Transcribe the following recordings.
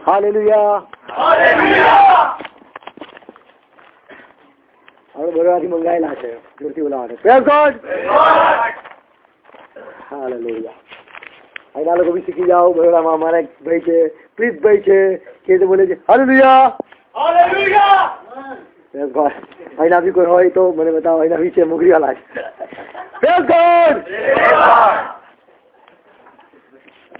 Hallelujah. આપણે બરોડાથી મંગાયેલા છે, જોરથી બોલાવા. Praise God. હાલેલુયા. અહીંના લોકો બી શીખી જાઓ. બરોડામાં અમારા એક ભાઈ છે, પ્રીતભાઈ છે, કે બોલે છે હાલેલુયા. Praise God. અહીંના બી કોઈ હોય તો મને બતાવો. અહીંના બી છે, મોગરીવાલા છે. Praise God.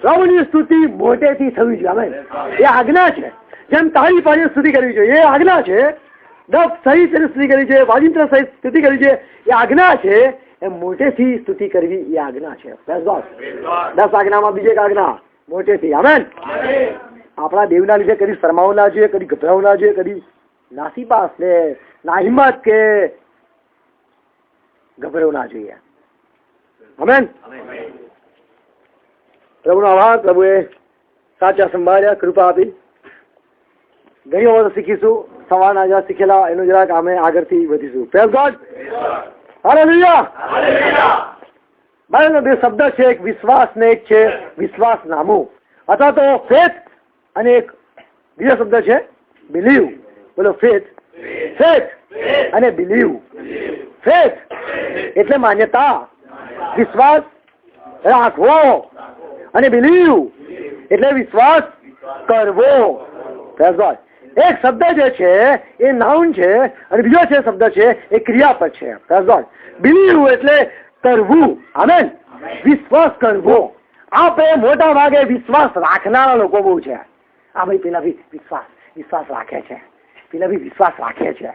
પ્રભુની સ્તુતિ મોટેથી થવી જોઈએ. એ આજ્ઞા છે. જેમ તાળી પાડીને સ્તુતિ કરવી જોઈએ, એ આજ્ઞા છે. ડબ સહિત સ્તુતિ કરવી છે, વાજિંત્ર સહિત સ્તુતિ કરવી છે, એ આજ્ઞા છે. એ મોટેથી સ્તુતિ કરવી એ આજ્ઞા છે. 10 આજ્ઞામાં બીજી એક આજ્ઞા મોટેથી. આમેન. આપણા દેવના લીધે કદી શરમાવું ના જોઈએ, કદી ગભરાવું ના જોઈએ, કદી નાસીપાસ ને ના હિંમત કે ગભરાવું ના જોઈએ. આમેન. પ્રભુનો આભાર. પ્રભુએ સાચા સંભાળ્યા, કૃપા આપી. ઘણી વખત શીખીશું. સવારના જ્યાં શીખેલા એનું જરાક અમે આગળથી વધીશું. Praise God. હાલેલુયા. બાઇબલમાં બે શબ્દ છે, એક વિશ્વાસ ને એક છે વિશ્વાસનામું, અથવા તો ફેથ, અને એક બીજો શબ્દ છે બિલીવ. બોલો ફેથ. ફેથ અને બિલીવ. ફેથ એટલે માન્યતા, વિશ્વાસ રાખવો, અને બિલીવ એટલે વિશ્વાસ કરવો. Praise God. એક શબ્દ જે છે એ નાઉન છે, અને બીજો છે શબ્દ છે એ ક્રિયાપદ છે. Praise God. બિલીવ એટલે કરવું. આમેન. વિશ્વાસ કરવો. આપણે મોટા ભાગે વિશ્વાસ રાખનારા લોકો બહુ છે. આ ભાઈ પેલા બી વિશ્વાસ રાખે છે, પેલા બી વિશ્વાસ રાખે છે.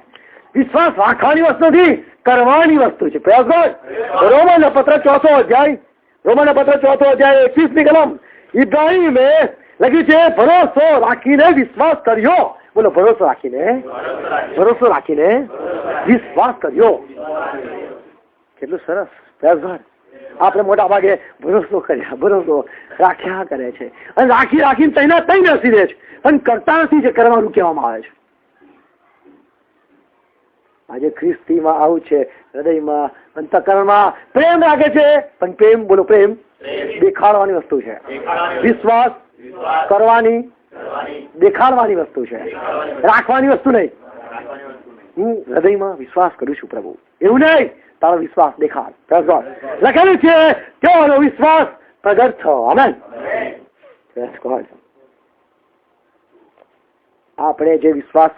વિશ્વાસ રાખવાની વસ્તુ નથી, કરવાની વસ્તુ છે. Praise God. રોમન પત્ર 4 અધ્યાય 21 કલમ ઇબ્રાહીમે લખ્યું છે, ભરોસો રાખીને વિશ્વાસ કર્યો. બોલો, ભરોસો રાખીને વિશ્વાસ કર્યો. કેટલું સરસ. Praise God. આપણે મોટા ભાગે ભરોસો રાખ્યા કરે છે, અને રાખીને તૈના તઈ નસી દે છે, અને કરતા નથી જે કરવાનું કહેવામાં આવે છે. આજે ખ્રિસ્તીમાં આવું છે. હૃદયમાં, અંતઃકરણમાં પ્રેમ રાખે છે, પણ પ્રેમ, બોલો પ્રેમ દેખાડવાની વસ્તુ છે. વિશ્વાસ કરવાની, દેખાડવાની વસ્તુ છે, રાખવાની વસ્તુ નહીં. હું હૃદયમાં વિશ્વાસ કરું છું પ્રભુ, એવું નહીં. તારો વિશ્વાસ દેખાડ. લખેલું છે તેઓનો વિશ્વાસ પ્રગટ થયો. આમેન. આપણે જે વિશ્વાસ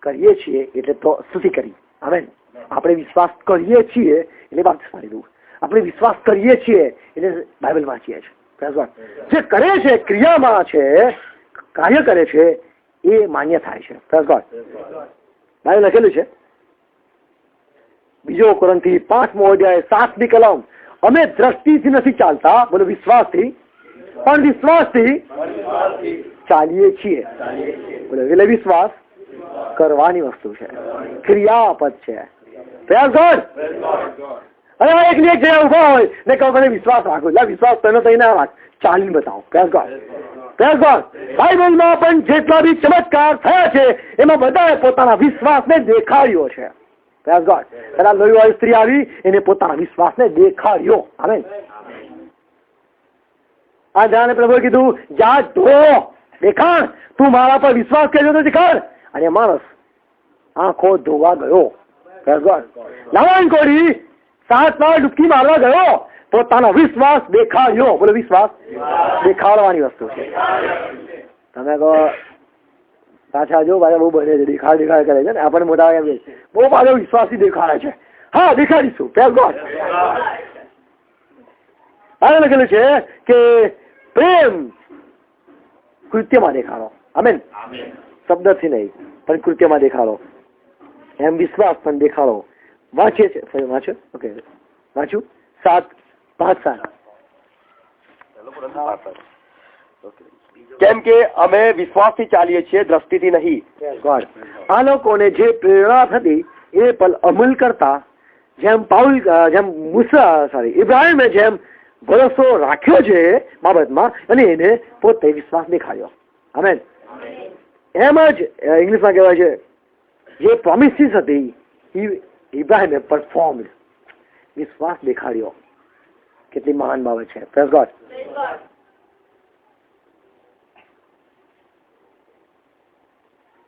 કરીએ છીએ એટલે તો સ્તુતિ કરી. આમેન. આપણે વિશ્વાસ કરીએ છીએ એટલે બાપ્તિસ્મા લીધું. આપણે વિશ્વાસ કરીએ છીએ એટલે બાઇબલ વાંચીએ છીએ. જે કરે છે, ક્રિયામાં છે, કાર્ય કરે છે, એ માન્ય થાય છે. બાઇબલ લખેલું છે, 2 કોરિન્થી 5 અધ્યાય 7 કલમ, અમે દ્રષ્ટિથી નથી ચાલતા, બોલો વિશ્વાસથી, પણ વિશ્વાસથી ચાલીએ છીએ. બોલો, એટલે વિશ્વાસ કરવાની વસ્તુ છે, ક્રિયાપદ છે. Praise God. અને એકની એક જગ્યાએ ઉભા હોય ને કહો મને વિશ્વાસ રાખો, એટલે વિશ્વાસ તેનો થઈ ના રાખ, ચાલીને બતાવો. Praise God. Praise God. બાઇબલમાં પણ જેટલા બી ચમત્કાર થયા છે એમાં બધાએ પોતાના વિશ્વાસને દેખાડ્યો છે. Praise God. પેલા લોહીવાળી સ્ત્રી આવી, એને પોતાના વિશ્વાસને દેખાડ્યો. આમેન. આ જાણે પ્રભુએ કીધું, જા ધો, દેખાડ, તું મારા પર વિશ્વાસ કર્યો તો દેખાડ. અને માણસ આંખો ધોવા ગયો. Praise God. લાવાન કોડી 7 વાર ડૂબકી મારવા ગયો, પોતાનો વિશ્વાસ દેખાડ્યો. બોલો, વિશ્વાસ દેખાડવાની વસ્તુ છે. તમે કહો પાછા જો પાછા બહુ બને છે, દેખાડ કરે છે ને, આપણને મોટા એમ બહુ પાછો વિશ્વાસથી દેખાડે છે. હા, દેખાડીશું. Praise God. આ લખેલું છે કે પ્રેમ કૃત્યમાં દેખાડો. આમેન. શબ્દથી નહીં પણ કૃત્યમાં દેખાડો. એમ વિશ્વાસ પણ દેખાડો. વાંચીએ છે. વાંચ્યો? ઓકે, વાંચ્યું. 7:5-7. કેમ કે અમે વિશ્વાસથી ચાલીએ છીએ, દ્રષ્ટિથી નહીં. આ લોકોને જે પ્રેરણા થતી એ પણ અમલ કરતા, જેમ ઇબ્રાહીમે જેમ ભરોસો રાખ્યો છે બાબતમાં, અને એને પોતે વિશ્વાસ દેખાડ્યો. આમેન. એમ જ ઇંગ્લિશમાં કહેવાય છે, જે પ્રોમિસીસ હતી ઇબ્રાહીમે પરફોર્મ્ડ. વિશ્વાસ દેખાડ્યો. કેટલી મહાન બાબત છે. Praise God.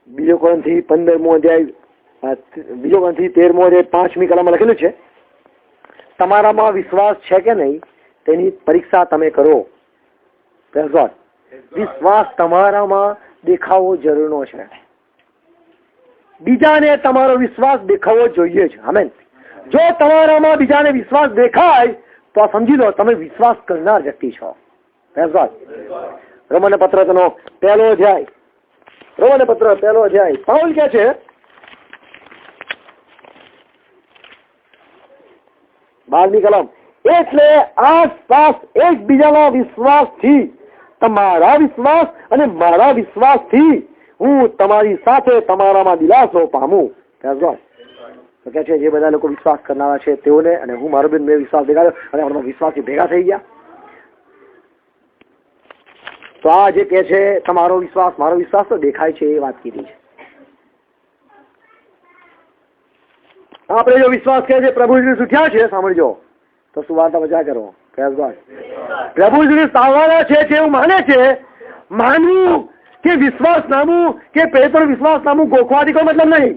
બીજો કોરંથી 15મો અધ્યાય, બીજો કોરંથી 13મો અધ્યાય 5મી કલમમાં લખેલું છે, તમારામાં વિશ્વાસ છે કે નહીં તેની પરીક્ષા તમે કરો. વિશ્વાસ તમારામાં દેખાવો જરૂરનો છે. બીજાને તમારો વિશ્વાસ દેખાવો જોઈએ જ. આમેન. જો તમારામાં બીજાને વિશ્વાસ દેખાય તો સમજી લો તમે વિશ્વાસ કરનાર વ્યક્તિ છો. રોમન પત્ર તેનો 1લો અધ્યાય, રોમન પત્ર 1લો અધ્યાય, પાઉલ કહે છે 12મી કલમ, એટલે આસપાસ એકબીજાના વિશ્વાસથી, તમારા વિશ્વાસ અને મારા વિશ્વાસથી હું તમારી સાથે તમારામાં દિલાસો પામું. તો કે છે જે બધા લોકો વિશ્વાસ કરનારા છે તેઓને અને હું મારો બેન મેં વિશ્વાસ દેખાડ્યો અને આપણા વિશ્વાસથી ભેગા થઈ ગયા. તો આ જે કે છે તમારો વિશ્વાસ મારો વિશ્વાસ તો દેખાય છે એ વાત કીધી છે. આપણે જો વિશ્વાસ કહે છે પ્રભુ ઈસુ ઉઠ્યા છે, સાંભળજો તો સુવાર્તા બચા કરો. પ્રભુ ઈસુ આવવાના છે એવું માને છે. માનવું કે વિશ્વાસ નામું કે પેતર વિશ્વાસ નામું ગોખવાથી કોઈ મતલબ નહીં.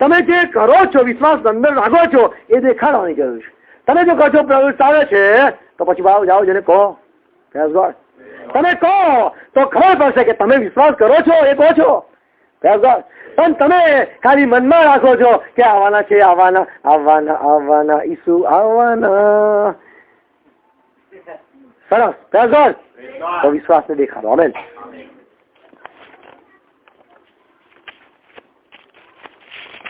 તમે જે કરો છો વિશ્વાસ અંદર રાખો છો એ દેખાડવાની જરૂર છે. તમે જો કહો છો પ્રભુ આવે છે તો પછી ભાવ જાઓ જેને કહો. તમે કહો તો ખબર પડશે કે તમે વિશ્વાસ કરો છો એ કહો છો. પણ તમે ખાલી મનમાં રાખો છો કે આવવાના છે, આવવાના આવવાના આવવાના ઈસુ આવવાના. સરસ. તો વિશ્વાસને દેખાડો. આમેન.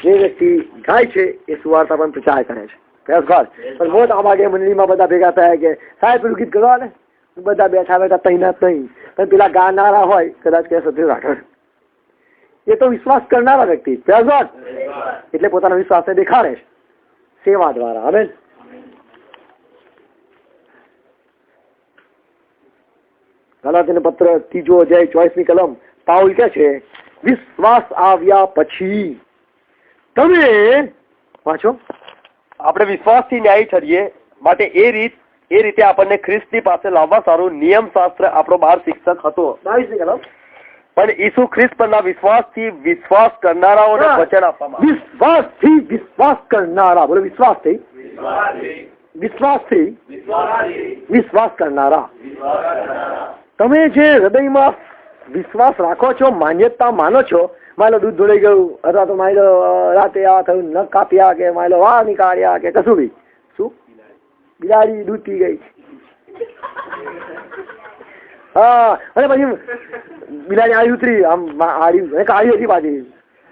જે વ્યક્તિ ગાય છે એ સુવાર્તા પણ પ્રચાર કરે છે. પણ મોટા ભાગે મંડળીમાં બધા ભેગા થયા કે સાહેબ પેલું ગીત કરવા ને, બધા બેઠા બેઠા તૈનાત નહીં, પણ પેલા ગાનારા હોય કદાચ કે સત્ય રાઠોડ, એ તો વિશ્વાસ કરનારા વ્યક્તિ એટલે પોતાના વિશ્વાસને દેખાડે છે સેવા દ્વારા. હવે ગલાતીનો પત્ર 3 અધ્યાય 24મી કલમ, પાઉલ કે છે વિશ્વાસ આવ્યા પછી તમે વાંચો, આપણે વિશ્વાસથી ન્યાયી ઠરીએ માટે એ રીતે આપણને ખ્રિસ્તની પાસે લાવવા સારું નિયમશાસ્ત્ર આપણો બહાર શિક્ષક હતો. 22મી કલમ, પણ ઈસુ ખ્રિસ્ત પરના વિશ્વાસથી વિશ્વાસ કરનારાઓને વચન આપવામાં. વિશ્વાસથી વિશ્વાસ કરનારા, બોલો વિશ્વાસથી વિશ્વાસથી વિશ્વાસ કરનારા. તમે જે હૃદયમાં વિશ્વાસ રાખો છો, માન્યતા માનો છો, માયલો દૂધ ધોઈ ગયું અથવા તો માયલો રાતે આ થયું નખ કાપ્યા કે માયલો વાળ નીકાળ્યા કે કશું બી, શું બિલાડી દૂધ પી ગઈ, હા, અને પછી બિલાડી આડી ઉતરી આમ આડી કાળી હતી પાછી.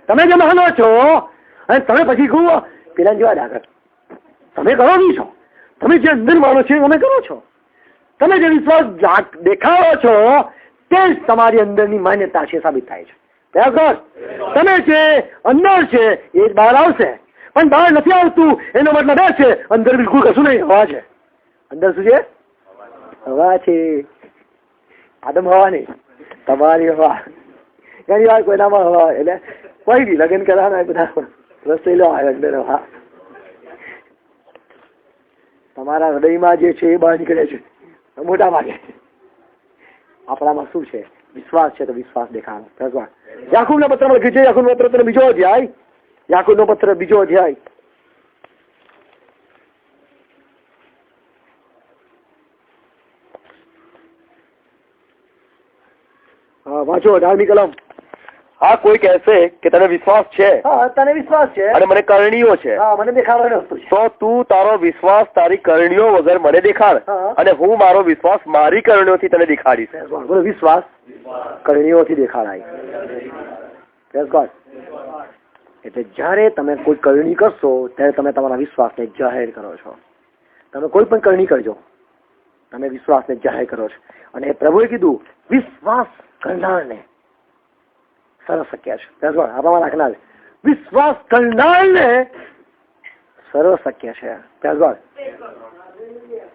તમે જે માનો છો અને તમે પછી કહો પેલા જેવા ડાકર તમે કરો નહીં છો. તમે જે અંદર માનો છો તમે કરો છો. તમે જે વિશ્વાસ દેખાડો છો તે જ તમારી અંદરની માન્યતા છે, સાબિત થાય છે. તમે જે અંદર છે એ જ બહાર આવશે, પણ બહાર નથી આવતું એનો મતલબ એ છે અંદર બિલકુલ કશું નહીં, હવા છે. અંદર શું છે? હવા છે. આદમ હવા નહીં, તમારી હવા. ઘણી વાર કોઈનામાં હવા એટલે કોઈ બી લગ્ન કરવાના બધા રસ્તે લો અંદર હવા. તમારા હૃદયમાં જે છે એ બહાર નીકળે છે મોટા ભાગે. આપણામાં શું છે? વિશ્વાસ છે તો વિશ્વાસ દેખાડો. યાકૂબના પત્રમાં લખ્યું છે, યાકૂબનો પત્ર 2 અધ્યાય, યાકૂબનો પત્ર 2 અધ્યાય, વાંચો 18મી કલમ. હા, કોઈ કહેશે કે તને વિશ્વાસ છે, હા તને વિશ્વાસ છે અને મને કરણીઓ છે, હા મને દેખાડવાની વસ્તુ છે, તો તું તારો વિશ્વાસ તારી કરણીઓ વગર મને દેખાડ, હા. અને હું મારો વિશ્વાસ મારી કરણીઓથી તને દેખાડીશ. બોલો વિશ્વાસ કરણીઓથી દેખાડાય. એટલે જયારે તમે કોઈ કરણી કરશો ત્યારે તમે તમારા વિશ્વાસને જાહેર કરો છો. તમે કોઈ પણ કરણી કરજો, તમે વિશ્વાસને જાહેર કરો છો. અને પ્રભુએ કીધું વિશ્વાસ કરનારને સરળ શક્ય છે. આપણામાં રાખનાર વિશ્વાસ કરનારને સરળ શક્ય છે.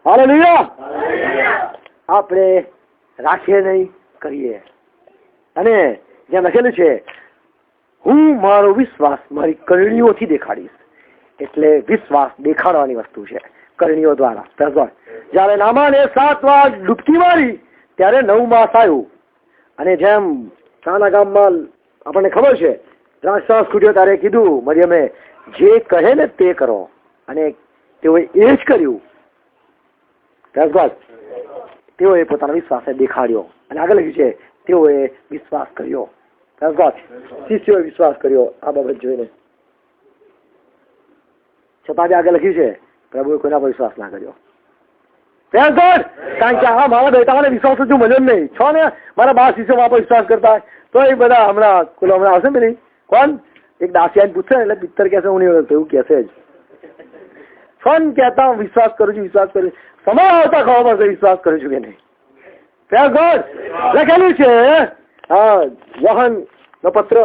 હાલેલુયા. આપણે રાખીએ નહીં, કરીએ. અને જ્યાં લખેલું છે હું મારો વિશ્વાસ મારી કરણીઓથી દેખાડીશ, એટલે વિશ્વાસ દેખાડવાની વસ્તુ છે કરણીઓ દ્વારા. જયારે નામાને 7 વાર ડૂબકી મારી ત્યારે 9 માસ આવ્યું, અને જેમ કાના ગામમાં આપણને ખબર છે દ્રાક્ષરસ ખૂટ્યો ત્યારે કીધું મરિયમે જે કહે ને તે કરો, અને તેઓએ એ જ કર્યું. તેઓએ પોતાનો વિશ્વાસ દેખાડ્યો, અને આગળ લખ્યું છે તેઓએ વિશ્વાસ કર્યો. શિષ્યોએ વિશ્વાસ કર્યો આ બાબત જોઈને. છતાં બી આગળ લખ્યું છે પ્રભુએ કોઈના પર વિશ્વાસ ના કર્યો. કારણ કે આ મારા બેટાને વિશ્વાસ હજુ મળ્યો જ નહીં. છો ને મારા 12 શિષ્યો મારા પર વિશ્વાસ કરતા તો એ બધા હમણાં આવશે ને પેલી કોણ એક દાસિયાને પૂછશે એટલે પિત્તર કહેશે હું નહીં ઓળખતો એવું કહેશે જ. ફોન કહેતા વિશ્વાસ કરું છું સમય આવતા ખબર પડશે વિશ્વાસ કરું છું કે નહીં. લખેલું છે યોહાનનો પત્ર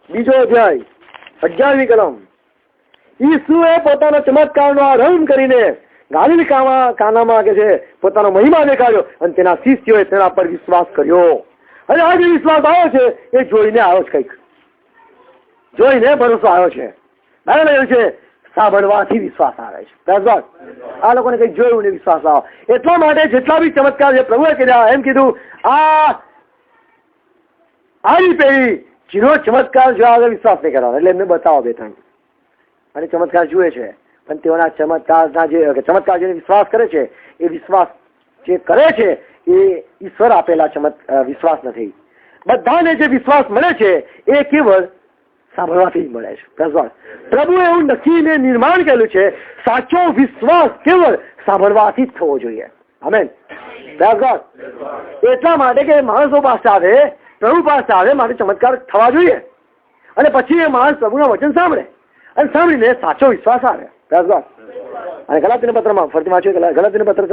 2 અધ્યાય 11મી કલમ. ઈસુએ પોતાના ચમત્કારનો આરંભ કરીને ગાલિલ કાનામાં કે છે પોતાનો મહિમા દેખાડ્યો, અને તેના શિષ્યોએ તેના પર વિશ્વાસ કર્યો. અને આ જે વિશ્વાસ આવ્યો છે એ જોઈને આવ્યો છે, કંઈક જોઈને ભરોસો આવ્યો છે. બરાબર એવું છે, સાંભળવાથી વિશ્વાસ આવે છે. આ લોકોને કંઈક જોયું ને વિશ્વાસ આવ્યો. એટલા માટે જેટલા બી ચમત્કાર છે પ્રભુએ કર્યા એમ કીધું આવી પેઢી જેનો ચમત્કાર જોયા વિશ્વાસ નહીં કરવાનો, એટલે એમને બતાવો 2-3 અને ચમત્કાર જુએ છે પણ તેઓના ચમત્કાર જેને વિશ્વાસ કરે છે એ વિશ્વાસ જે કરે છે એ ઈશ્વર આપેલા વિશ્વાસ નથી. બધાને જે વિશ્વાસ મળે છે એ કેવળ સાંભળવાથી મળે છે. પ્રભુએ એવું નક્કીને નિર્માણ કરેલું છે, સાચો વિશ્વાસ કેવળ સાંભળવાથી જ થવો જોઈએ. આમેન. એટલા માટે કે માણસો પાસે આવે, પ્રભુ પાસે આવે માટે ચમત્કાર થવા જોઈએ, અને પછી એ માણસ પ્રભુના વચન સાંભળે અને સાંભળીને સાચો વિશ્વાસ આવે. અને ગલાતીના પત્રમાં ફરીથી વાંચ્યું, ગલાતીના પત્ર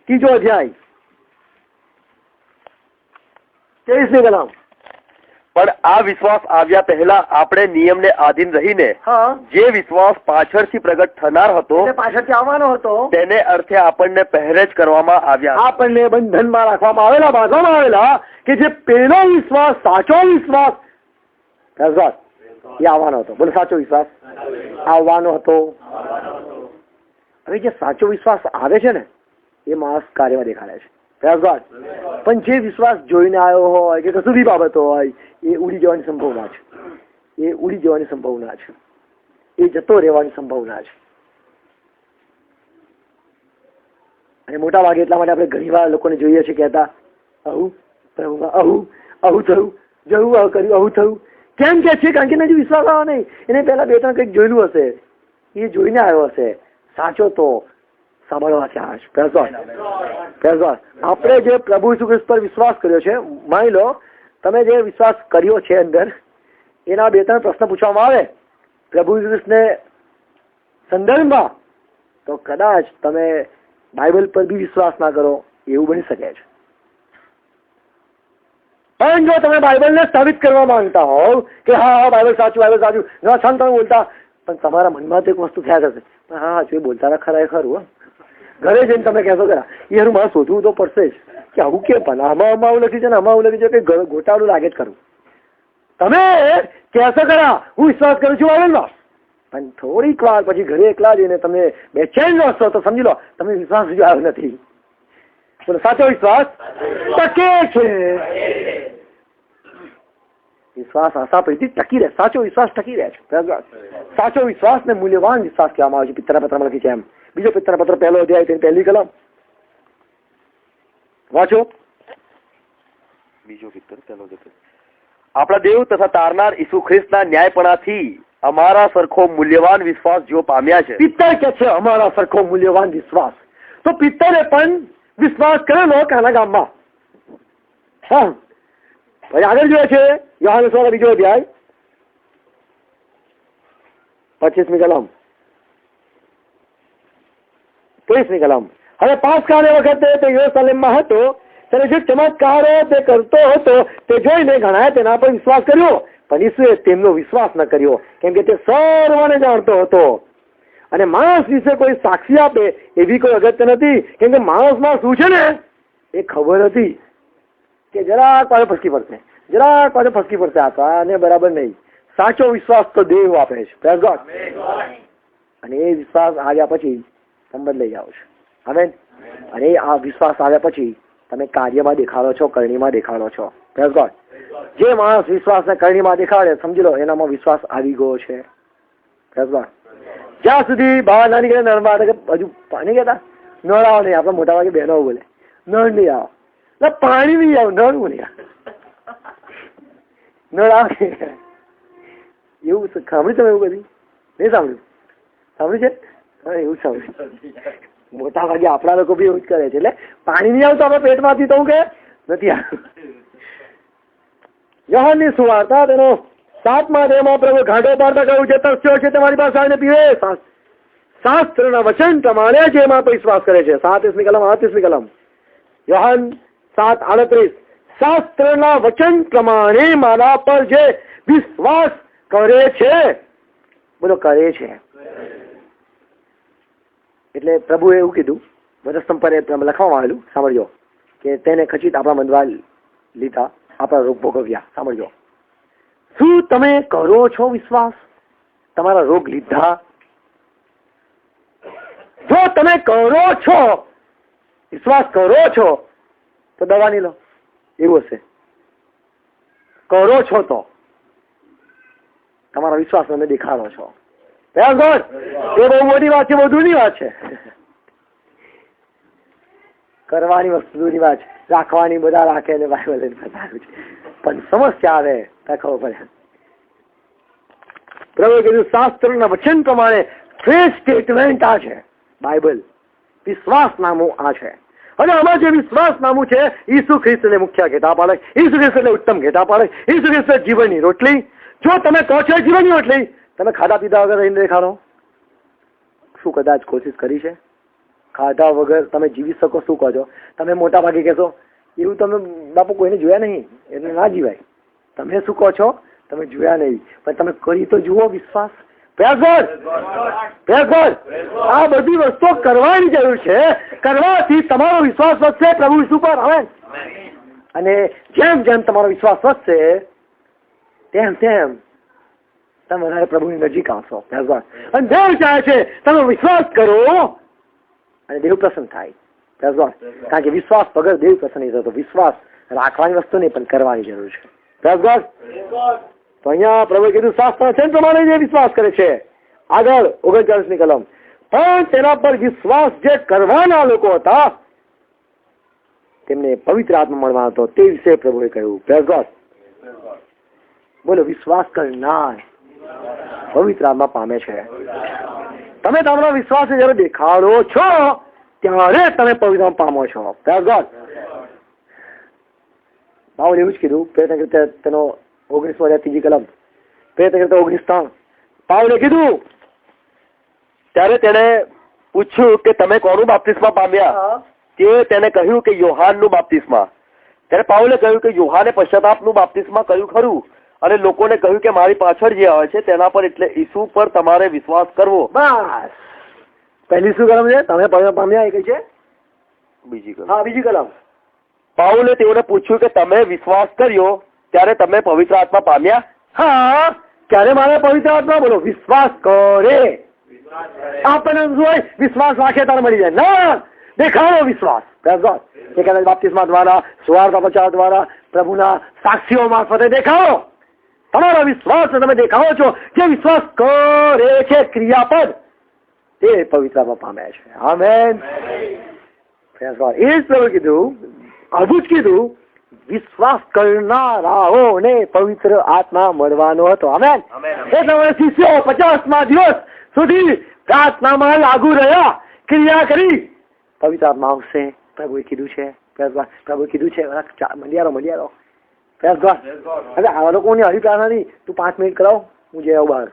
3 અધ્યાય 23મી કલમ. પણ આ વિશ્વાસ આવ્યા પહેલા આપણે નિયમને આધીન રહીને જે વિશ્વાસ પાછળથી પ્રગટ થનાર હતો, પાછળથી આવવાનો હતો, તેને અર્થે આપણને પહેરેજ કરવામાં આવ્યા. આપણને બંધનમાં રાખવામાં આવેલા, બાંધવામાં આવેલા, કે જે પેલો વિશ્વાસ સાચો વિશ્વાસ એ આવવાનો હતો. બોલો, સાચો વિશ્વાસ આવવાનો હતો. હવે જે સાચો વિશ્વાસ આવે છે ને એ માણસ કાર્યમાં દેખાડે છે. પણ જે વિશ્વાસ જોઈને આવ્યો હોય કે કશું બી બાબતો હોય એ ઉડી જવાની સંભાવના છે, એ ઉડી જવાની સંભાવના છે, એ જતો રહેવાની સંભાવના છે. અને મોટા ભાગે એટલા માટે આપણે ઘણી વાર લોકોને જોઈએ છે કહેતા આવું પ્રભુમાં આવું થયું, જવું આવું કર્યું, આવું થયું. કેમ કે છે? કારણ કે એને વિશ્વાસ આવ્યો નહીં. એને પહેલા 2-3 કંઈક જોયેલું હશે, એ જોઈને આવ્યો હશે. સાચો તો સાંભળવાથી આવે છે. આપણે જે પ્રભુ ઈસુ ખ્રિસ્ત પર વિશ્વાસ કર્યો છે, માની લો તમે જે વિશ્વાસ કર્યો છે અંદર એના 2-3 પ્રશ્ન પૂછવામાં આવે પ્રભુ ઈસુ ખ્રિસ્તને સંદર્ભમાં, તો કદાચ તમે બાઇબલ પર બી વિશ્વાસ ના કરો એવું બની શકે છે. પણ જો તમે બાઇબલને સાબિત કરવા માંગતા હોવ કે હા બાઇબલ સાચું ના છાન તમે બોલતા, પણ તમારા મનમાં તો એક વસ્તુ થયા કરશે, હા જો બોલતા ખરા ખરું. ઘરે જઈને તમે કહેશો કે યાર મારે શોધવું તો પડશે જ કે આવું કે પણ આમાં આવું લખી છે ને આમાં આવું લખી છે કે ગોટાળું લાગે જ ખરું. તમે કહેશો ખરા હું વિશ્વાસ કરું છું બાઇબલમાં, પણ થોડીક વાર પછી ઘરે એકલા જઈને તમે બેચેન રહેશો તો સમજી લો તમે વિશ્વાસ હજુ આવ્યો નથી. સાચો વિશ્વાસ ટકે છે. વિશ્વાસ આશા પરથી ટકી રહે, સાચો વિશ્વાસ ટકી રહે છે. સાચો વિશ્વાસ ને મૂલ્યવાન વિશ્વાસ કહેવામાં આવે છે. પિત્તરના પત્રમાં લખી છે એમ. બીજો પિત્તરના પત્ર 1 અધ્યાય 1 કલમ વાંચો. બીજો પિત્તર 1 અધ્યાય. આપણા દેવ તથા તારનાર ઈસુ ખ્રિસ્તના ન્યાયપણાથી અમારા સરખો મૂલ્યવાન વિશ્વાસ જો પામ્યા છે. પિત્તર કે છે અમારા સરખો મૂલ્યવાન વિશ્વાસ. તો પિત્તરે પણ વિશ્વાસ કરેલો કાના ગામમાં. હા, પછી આગળ જોઈએ છે યોહાનનો સુસમાચાર 2 અધ્યાય 25મી કલમ 23મી કલમ. હવે પાસકાને વખતે તે યરુશલેમમાં હતો, ત્યારે જે ચમત્કારો તે કરતો હતો તે જોઈને ઘણાએ તેના પર વિશ્વાસ કર્યો, પણ ઈસુએ તેમનો વિશ્વાસ ન કર્યો, કેમ કે તે સર્વને જાણતો હતો. અને માણસ વિશે કોઈ સાક્ષી આપે એવી કોઈ અગત્ય નથી, કેમ કે માણસમાં શું છે ને એ ખબર હતી કે જરાક પાછો ફસકી પડશે, આને બરાબર નહીં. સાચો વિશ્વાસ તો દેવ આપે છે. અને એ વિશ્વાસ આવ્યા પછી તમે બદલાઈ જાઓ છો. આમેન. અને આ વિશ્વાસ આવ્યા પછી તમે કાર્યમાં દેખાડો છો, કરણીમાં દેખાડો છો. Praise God. જે માણસ વિશ્વાસને કરણીમાં દેખાડે સમજી લો એનામાં વિશ્વાસ આવી ગયો છે. Praise God. જ્યાં સુધી બહાર ના નીકળે નળમાં હજુ પાણી કહેતા નળ આવો નહીં. આપણા મોટા ભાગે બહેનો બોલે નળ નહીં આવો, એટલે પાણી નહીં આવો, નળ નહીં આવો, નળ આવે એવું સાંભળ્યું તમે? એવું બધી નહીં સાંભળ્યું? સાંભળ્યું છે? હા, એવું સાંભળ્યું. મોટા ભાગે આપણા લોકો બી એવું જ કરે છે. એટલે પાણી નહીં આવતું આપણા પેટમાંથી તો હું કે નથી આવતું. યોહાનની સુવાર્તા તેનો 7મા અધ્યાયમાં પ્રભુ ઘાટો પાડતા કહ્યું છે, તરસ્યો છે તમારી પાસે આવીને પીવે. શાસ્ત્રના વચન પ્રમાણે જેમાં વિશ્વાસ કરે છે. 37મી કલમ 38મી કલમ યોહાન 7:38. શાસ્ત્રના વચન પ્રમાણે મારા પર જે વિશ્વાસ કરે છે, બોલો કરે છે. એટલે પ્રભુએ એવું કીધું, વચસ્તંભ પર લખવામાં આવેલું, સાંભળજો, કે તેને ખચિત આપણા મંદવા લીધા, આપણા રોગ ભોગવ્યા. સાંભળજો, શું તમે કરો છો વિશ્વાસ? તમારા રોગ લીધા? જો તમે કરો છો, વિશ્વાસ કરો છો, તો દવા નહીં લો, એવું હશે. કરો છો તો તમારા વિશ્વાસ તમે દેખાડો છો. એ બહુ મોટી વાત છે, બહુ દૂરની વાત છે. કરવાની વસ્તુની વાત છે, રાખવાની બધા રાખે ને બાઇબલ બતાવ્યું છે. પણ સમસ્યા આવે ખબર પડે. પ્રભુએ કીધું શાસ્ત્રના વચન પ્રમાણે ફેથ સ્ટેટમેન્ટ આ છે, બાઇબલ વિશ્વાસનામું આ છે. અને આમાં જે વિશ્વાસનામું છે, ઈસુ ખ્રિસ્તને મુખ્ય ઘેટા પાડે, ઈસુ ખ્રિસ્તને ઉત્તમ ઘેટા પાડે, ઈસુ ખ્રિસ્ત જીવનની રોટલી. જો તમે કહો છો જીવનની રોટલી, તમે ખાધા પીધા વગર રહીને દેખાડો? શું કદાચ કોશિશ કરી છે? ખાધા વગર તમે જીવી શકો? શું કહો છો? તમે મોટા ભાગે કહેશો એવું તમે બાપુ કોઈને જોયા નહીં એટલે ના જીવાય. તમે શું કહો છો? તમે જોયા નહીં, પણ તમે કરી તો જુઓ વિશ્વાસ. આ બધી વસ્તુઓ કરવાની જરૂર છે. કરવાથી તમારો વિશ્વાસ વધશે પ્રભુ ઈસુ પર. હવે અને જેમ જેમ તમારો વિશ્વાસ વધશે તેમ તેમ તમે વધારે પ્રભુની નજીક આવશો. અને દેવ ચાહે છે તમે વિશ્વાસ કરો અને દેવ પ્રસન્ન થાય. કારણ કે વિશ્વાસ વગર દેવ પ્રસન્ન નહીં થતો. વિશ્વાસ રાખવાની વસ્તુ નહીં, પણ કરવાની જરૂર છે. તો અહીંયા પ્રભુએ કીધું શાસ્ત્ર છે પ્રમાણે જે વિશ્વાસ કરે છે. આગળ 39મી કલમ. પણ તેના પર વિશ્વાસ જે કરવાના લોકો હતા તેમને પવિત્ર આત્મા મળવાનો હતો, તે વિશે પ્રભુએ કહ્યું. બોલો, વિશ્વાસ કરનાર પવિત્ર આત્મા પામે છે. તમે તમારા વિશ્વાસ જયારે દેખાડો છો ત્યારે તમે પવિત્ર પામો છો. બાવળ એવું જ કીધું. તેનો 19 ત્રીજી કલમ 19:3 પાવલે કીધું. ત્યારે તેને પૂછ્યું કે તમે કોનું બાપ્તિસ્મા પામ્યા? કે તેને કહ્યું કે યોહાનનું બાપ્તિસ્મા. ત્યારે પાઉલે કહ્યું કે યોહાને પશ્ચાતાપનું બાપ્તિસ્મા કહ્યું ખરું, અને લોકોને કહ્યું કે મારી પાછળ જે આવે છે તેના પર, એટલે ઈસુ પર તમારે વિશ્વાસ કરવો. બસ. પહેલી શું કલમ છે? તમે પવિત્ર પામ્યા એ કઈ છે? બીજી કલમ. હા, બીજી કલમ. પાઉલે તેઓને પૂછ્યું કે તમે વિશ્વાસ કર્યો ત્યારે તમે પવિત્ર આત્મા પામ્યા? હા. ક્યારે મારે પવિત્ર આત્મા? બોલો, વિશ્વાસ કરે. આપણને વિશ્વાસ રાખે તારે મળી જાય. ના, દેખાડો વિશ્વાસ. બાપ્તિસ્મા દ્વારા, સુવાર્તા પ્રચાર દ્વારા, પ્રભુના સાક્ષીઓ મારફતે દેખાડો તમારો વિશ્વાસ. તમે દેખાડો છો જે વિશ્વાસ કરે છે ક્રિયાપદ, તે પવિત્રમાં પામ્યા છે. આમેન. એ જ પ્રભુ કીધું, અદભુત કીધું, વિશ્વાસ કરનારાઓને પવિત્ર આત્મા મળવાનો હતો. આમેન. એ તમારા શિષ્યો 50મા દિવસ સુધી પ્રાર્થનામાં લાગુ રહ્યા, ક્રિયા કરી, પવિત્ર આત્મા આવશે. પ્રભુએ કીધું છે. પ્રભુએ કીધું છે મંડિયારો. હવે આવા લોકોની હરી પ્રાર્થના નહીં. તું 5 મિનિટ કરાવ, હું જઈ આવું બહાર,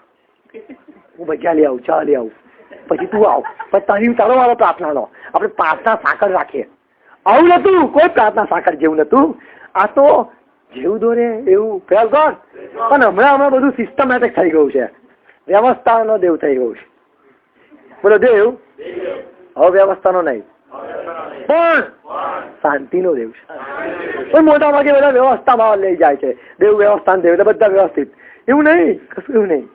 હું ભજીયા લઈ આવું, ચા લઈ આવું, પછી તું આવ, પછી તારી તારો વાળો પ્રાર્થનાનો. આપણે પ્રાર્થના સાકર રાખીએ. આવું નતું, કોઈ પ્રાર્થના સાકર જેવું નતું. આ તો જેવું દોરે એવું. પણ હમણાં બધું સિસ્ટમેટિક થઈ ગયું છે. વ્યવસ્થાનો દેવ થઈ ગયું છે. બોલો, દેવ હવે વ્યવસ્થાનો નહીં, પણ શાંતિનો દેવ છે. પણ મોટા ભાગે બધા વ્યવસ્થામાં લઈ જાય છે. દેવ વ્યવસ્થાન દેવ એટલે બધા વ્યવસ્થિત. એવું નહીં, કશું એવું નહીં.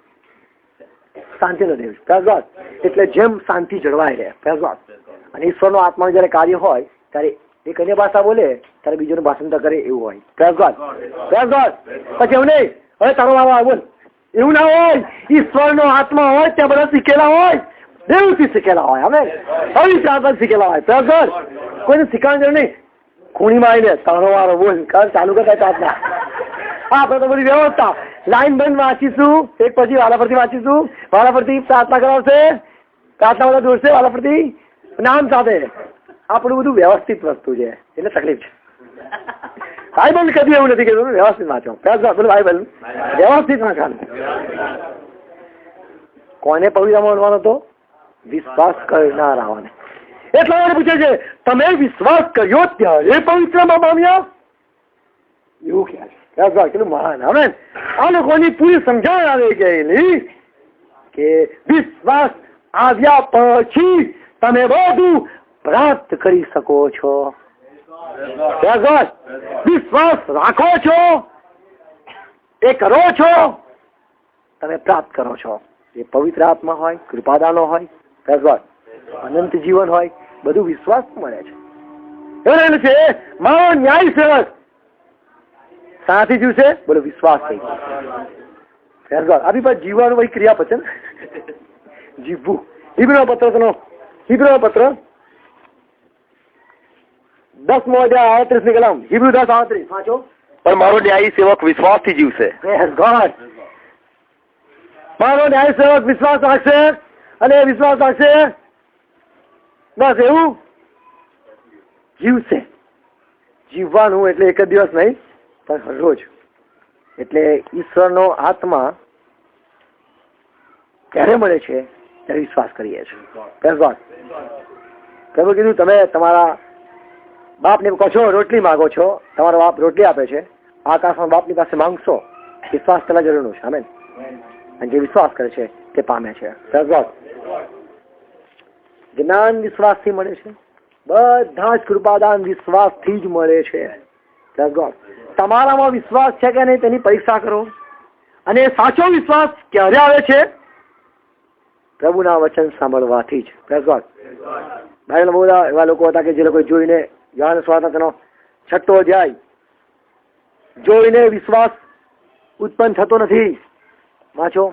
શાંતિનો દેવ છે. Praise God. એટલે જેમ શાંતિ જળવાઈ રહે. Praise God. અને ઈશ્વરનો આત્માનું જયારે કાર્ય હોય ત્યારે એક અન્ય ભાષા બોલે ત્યારે બીજોનું ભાષાંતર કરે એવું હોય. Praise God. Praise God. પછી એવું નહીં હવે તારો વાળો બોલ એવું ના હોય. ઈશ્વરનો આત્મા હોય ત્યાં બધા શીખેલા હોય, દેવથી શીખેલા હોય, અમે પવિત્ર આત્મા શીખેલા હોય. Praise God. કોઈને શીખવાની જરૂર નહીં. ખૂણીમાં આવીને તારો વાળો બોલ ચાલુ કરતા પ્રાર્થના. આપણે તો બધી વ્યવસ્થા લાઈન બંધ વાંચીશું, એક પછી વાલા પરથી વાંચીશું, વાલા પરથી પ્રાર્થના કરાવશે, પ્રાર્થના બધા દોડશે વાલા પરથી નામ સાથે. આપણું બધું વ્યવસ્થિત વસ્તુ છે એટલે તકલીફ છે. બાઇબલ કદી એવું નથી કે વ્યવસ્થિત વાંચો. બોલો બાઇબલ વ્યવસ્થિત વાંચવાનું. કોને પવિત્ર માનવાનો તો વિશ્વાસ કરનારાઓને. એટલા માટે પૂછે છે તમે વિશ્વાસ કર્યો ત્યારે પવિત્રમાં પામ્યા એવું ક્યાં છે? કેટલું મહાન. હવે આ લોકોની પૂરી સમજણ આવી ગયેલી કે વિશ્વાસ આવ્યા પછી તમે બધું પ્રાપ્ત કરી શકો છો. વિશ્વાસ રાખો છો, એ કરો છો, તમે પ્રાપ્ત કરો છો. એ પવિત્ર આત્મા હોય, કૃપાદાનો હોય, અનંત જીવન હોય, બધું વિશ્વાસ મળે છે. એવું છે મારો ન્યાય સેવક સાથી જીવ છે. બોલો વિશ્વાસ થઈ આપણી પાસે જીવવાનું વહી ક્રિયા પછી જીવવું. હિબ્રુઓ પત્ર 10મો અધ્યાય 38ની કલમ. હિબ્રુ 10:38 વાંચો. પણ મારો ન્યાયી સેવક વિશ્વાસથી જીવશે. મારો ન્યાય સેવક વિશ્વાસ રાખશે અને વિશ્વાસ રાખશે બસ એવું જીવશે. જીવવાનું એટલે એક જ દિવસ નહીં પણ રોજ. એટલે ઈશ્વરનો આત્મા ક્યારે મળે છે ત્યારે વિશ્વાસ કરીએ છીએ. પ્રભુ કીધું તમે તમારા બાપને કહો છો રોટલી માંગો છો, તમારો બાપ રોટલી આપે છે. આકાશમાં બાપની પાસે માંગશો. વિશ્વાસ કરવા જરૂરનું છે. આમેન. અને જે વિશ્વાસ કરે છે તે પામે છે. જ્ઞાન વિશ્વાસથી મળે છે. બધા જ કૃપાદાન વિશ્વાસથી જ મળે છે. તમારામાં વિશ્વાસ છે કે નહીં તેની પરીક્ષા કરો. અને સાચો વિશ્વાસ ક્યારે આવે છે? પ્રભુના વચન સાંભળવાથી જ. બાઇબલમાં બધા એવા લોકો હતા કે જે લોકો જોઈને યોહાન સુવાર્તા તેનો 6 અધ્યાય જોઈને વિશ્વાસ ઉત્પન્ન થતો નથી. વાંચો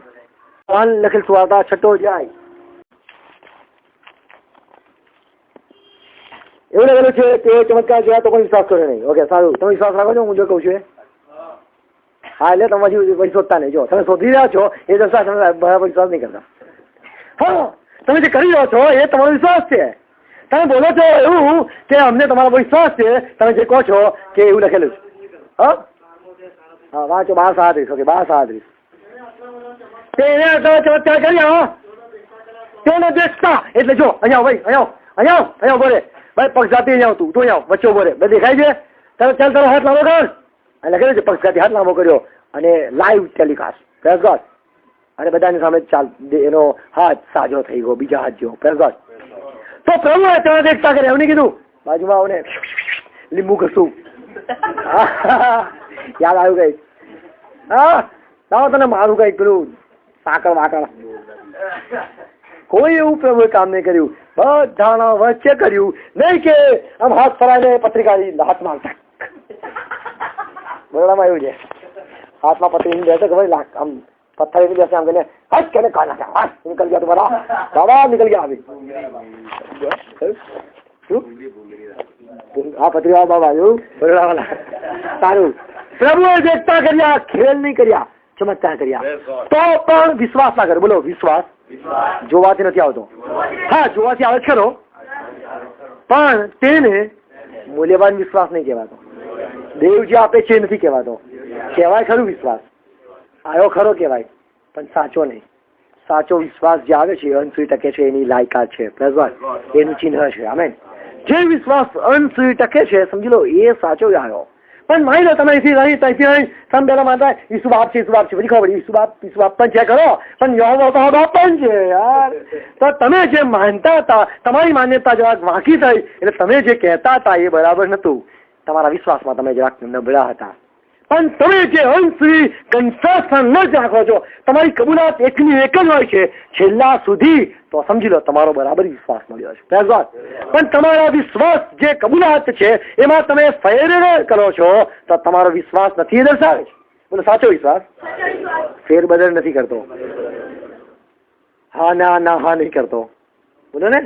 યોહાન લખેલ સુવાર્તા 6 અધ્યાય. એવું લખેલું છે કે ચમત્કાર જોયા તો કોઈ વિશ્વાસ કરે નહીં. ઓકે સારું, તમે વિશ્વાસ રાખો છો હું જો કહું છું. હા એટલે તમે પછી શોધતા નહીં. જો તમે શોધી રહ્યા છો એ દશા તમે બરાબર વિશ્વાસ નહીં કરતા. હા તમે જે કરી રહ્યો છો એ તમારો વિશ્વાસ છે. તમે બોલો છો એવું કે અમને તમારો વિશ્વાસ છે. તમે જે કહો છો કે એવું લખેલું છે. હા વાંચો 12:37. ઓકે 12:37. તેને ચમત્કાર કર્યા તેને દેખતા. એટલે જો અહીંયા ભાઈ અહીંયા બોલે ભાઈ પક્ષઘાતી અહીંયા તું અહીંયા વચ્ચે બોલે બે દેખાય છે. તમે ચાલ તારો હાથ લાંબો કર. અને લખેલું છે પક્ષઘાતી હાથ લાંબો કર્યો અને લાઈવ ટેલિકાસ્ટ. Praise God. અને બધાની સામે ચાલ એનો હાથ સાજો થઈ ગયો બીજા હાથ જેવો. Praise God. તો પ્રભુએ તેને દેખતા કરે એમને કીધું બાજુમાં આવને લીંબુ કશું યાદ આવ્યું કઈ. હા લાવો તને મારું કઈ પેલું સાકર વાકર. કોઈ એવું પ્રભુએ કામ નહીં કર્યું. બધાના વચ્ચે કર્યું. નહીં કે આમ હાથ ફરાઈને પત્રિકા હાથમાં બરોડામાં એવું છે હાથમાં પત્રિકા બેસે ખબર આમ પથ્થર બેસે આમ કરીને હટ કે કાઢ નાખ્યા. નીકળ ગયા તમારા બાબા નીકળ ગયા આવી. આ પત્રિકા બાબા આવ્યું બરોડાવાળા. સારું પ્રભુએ દેખતા કર્યા, ખેલ નહીં કર્યા, ચમત્કાર કર્યા. તો પણ વિશ્વાસ ના કરે. બોલો વિશ્વાસ જોવાથી નથી આવતો. હા જોવાથી આવે છે ખરો પણ તેને મૂલ્યવાન વિશ્વાસ નહીં કહેવાતો. દેવ જે આપે છે નથી કહેવાતો. કહેવાય ખરું વિશ્વાસ આવ્યો ખરો કહેવાય પણ સાચો નહીં. સાચો વિશ્વાસ જે આવે છે 80% છે એની લાયકાત છે. એનું ચિહ્ન છે. આમેન. જે વિશ્વાસ 80% છે સમજી લો એ સાચો આવ્યો. પણ માની લો તમે અહીંથી સમજેલા માનતા ઈસુ બાપ છે પછી ખબર ઈસુ બાપ પણ છે ખરો પણ યહોવા તો બાપ પણ છે યાર. તો તમે જે માનતા હતા તમારી માન્યતા જરાક વાંકી થઈ એટલે તમે જે કહેતા હતા એ બરાબર નતું. તમારા વિશ્વાસમાં તમે જરાક નબળા હતા. પણ તમે જે અંત સુધી કન્ફેશન ન જ રાખો છો, તમારી કબૂલાત એકની એક જ હોય છે છેલ્લા સુધી, તો સમજી લો તમારો બરાબર વિશ્વાસ મળ્યો છે. પણ તમારા વિશ્વાસ જે કબૂલાત છે એમાં તમે ફેરબદલ કરો છો તો તમારો વિશ્વાસ નથી એ દર્શાવે છે. બોલો સાચો વિશ્વાસ ફેરબદલ નથી કરતો. હા ના ના હા નહીં કરતો. બોલો ને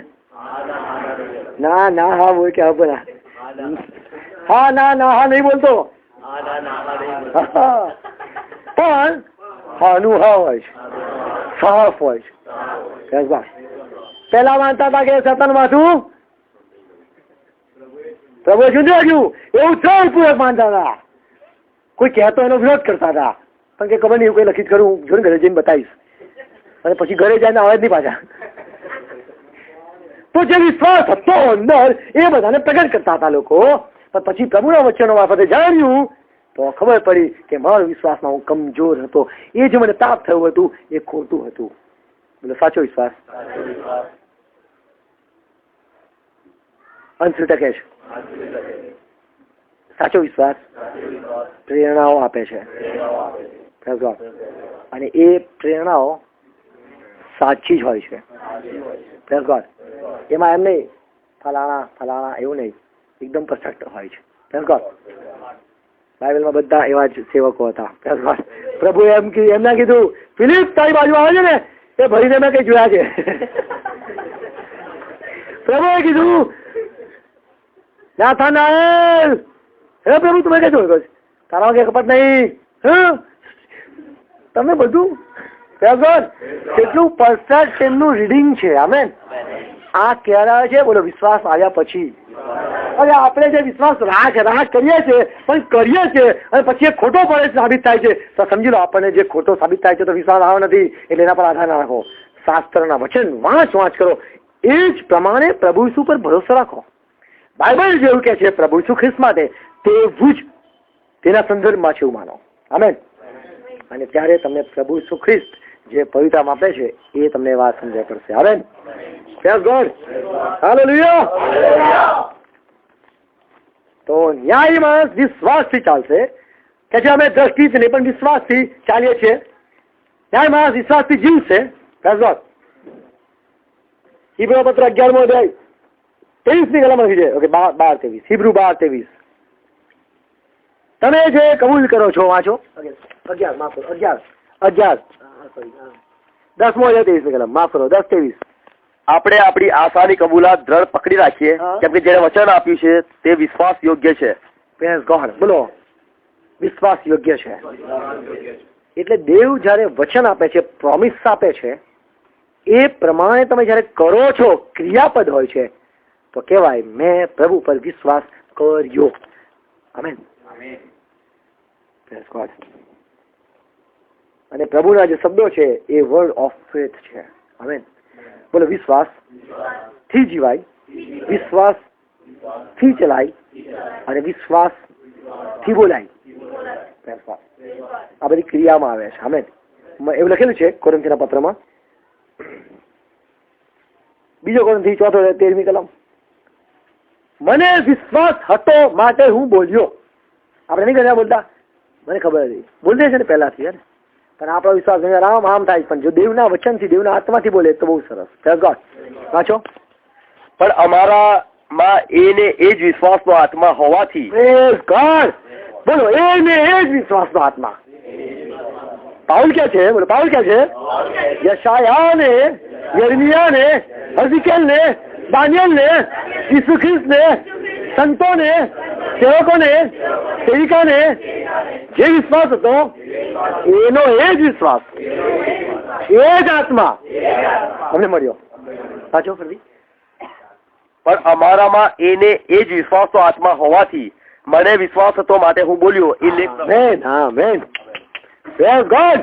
ના ના હા બોલ કે બોલા હા ના ના હા નહીં બોલતો, પણ હાનું હા હોય છે, સાફ હોય છે. પેલા માનતા હતા કે સતન માથું પ્રભુ શું જોયું એવું જળપૂર્વક માનતા હતા. કોઈ કહેતો એનો વિરોધ કરતા હતા, પણ કે ખબર નહીં એવું કઈ લખી કરું જો ને ઘરે જઈને બતાવીશ, અને પછી ઘરે જઈને આવે જ નહીં પાછા. તો જે વિશ્વાસ હતો અંદર એ બધાને પ્રગટ કરતા હતા લોકો, પણ પછી પ્રભુના વચનો મારફતે જાણ્યું તો ખબર પડી કે મારો વિશ્વાસમાં હું કમજોર હતો, એ જે મને પ્રાપ્ત થયું હતું એ ખોટું હતું. બોલો સાચો વિશ્વાસ અંશ ટકે છે. સાચો વિશ્વાસ પ્રેરણાઓ આપે છે, અને એ પ્રેરણાઓ સાચી જ હોય છે. એમાં એમ નહીં ફલાણા ફલાણા એવું નહીં, એકદમ પરફેક્ટ હોય છે. બાઇબલમાં બધા એવા જ સેવકો હતા. પ્રભુ એમને કીધું ફિલિપ તારી બાજુ આવે છે ને એ ભરીને મેં કઈ જોયા છે. પ્રભુએ કીધું નાથાનાએલ, હે પ્રભુ તમે કઈ જોયું તારા કે કપટ નહીં. તમે બધું કેટલું પરફેક્ટ એમનું રીડિંગ છે. આમેન. આ કહેવાય છે બોલો વિશ્વાસ આવ્યા પછી. હવે આપણે જે વિશ્વાસ રાખ કરીએ છીએ પણ કરીએ છીએ અને પછી એ ખોટો પડે સાબિત થાય છે તો સમજી લો આપણને જે ખોટો સાબિત થાય છે તો વિશ્વાસ આવ્યો નથી, એટલે એના પર આધાર ના રાખો. શાસ્ત્રના વચન વાંચ કરો, એ જ પ્રમાણે પ્રભુ ઈસુ પર ભરોસો રાખો. બાઇબલ જેવું કે છે પ્રભુ ઈસુ ખ્રિસ્ત માટે તેવું જ તેના સંદર્ભમાં છે એવું માનો. આમેન. અને ત્યારે તમને પ્રભુ ઈસુ ખ્રિસ્ત જે પવિત્રામ આપે છે એ તમને વાત સમજાય પડશે. આમેન. Praise God. હાલેલુયા. તો ન્યાયી માણસ વિશ્વાસથી ચાલશે, કે છે અમે દ્રષ્ટિથી નહીં પણ વિશ્વાસથી ચાલીએ છીએ. ન્યાય માણસ વિશ્વાસથી જીવશે. Praise God. હિબ્રુ પત્ર 11મો અધ્યાય 23ની કલમ લખી છે. Okay 12-23 Hebrew 12-23. તમે જે કબૂલ કરો છો વાંચો 11 માફ કરો 11 10મો અધ્યાય 23ની કલમ માફ કરો 10-23. આપણે આપણી આશાની કબૂલાત દ્રઢ પકડી રાખીએ, કેમ કે જેને વચન આપ્યું છે તે વિશ્વાસ યોગ્ય છે. Praise God. બોલો વિશ્વાસ યોગ્ય છે. એટલે દેવ જયારે વચન આપે છે, પ્રોમિસ આપે છે, એ પ્રમાણે તમે જયારે કરો છો, ક્રિયાપદ હોય છે, તો કહેવાય મેં પ્રભુ પર વિશ્વાસ કર્યો. આમેન. Praise God. અને પ્રભુના જે શબ્દો છે એ વર્ડ ઓફ ફેથ છે. આમેન. બોલો વિશ્વાસ થી જીવાય, વિશ્વાસ થી ચલાય અને વિશ્વાસ થી બોલાય. આ બધી ક્રિયામાં આવે છે. આમેન. એવું લખેલું છે કોરિન્થીના પત્રમાં, 2 કોરિન્થી 4:13મી કલમ. મને વિશ્વાસ હતો માટે હું બોલ્યો. આપણે નહીં કર્યા બોલતા, મને ખબર હતી બોલते છે ને પહેલાથી યાર, પણ આપણો વિશ્વાસ આમ થાય, પણ જો દેવના વચનથી દેવના આત્માથી બોલે તો બહુ સરસ. Praise God. વાંચો. પણ અમારામાં એને એ જ વિશ્વાસનો આત્મા હોવાથી. Praise God. બોલો એને એ જ વિશ્વાસનો આત્મા. પાઉલ ક્યાં છે? બોલો પાઉલ ક્યાં છે? યશાયાને, યર્મિયાને, હઝકીએલને, દાનિયેલને, ઈસુ ખ્રિસ્તને, સંતોને, સેવકોને, સેવિકાને જે વિશ્વાસ હતો એનો એ જ વિશ્વાસ, એ જ આત્મા અમને મળ્યો. સાચો ફરી. પણ અમારામાં એને એ જ વિશ્વાસનો આત્મા હોવાથી મને વિશ્વાસ હતો માટે હું બોલ્યો. મેન. હા મેન. Praise God.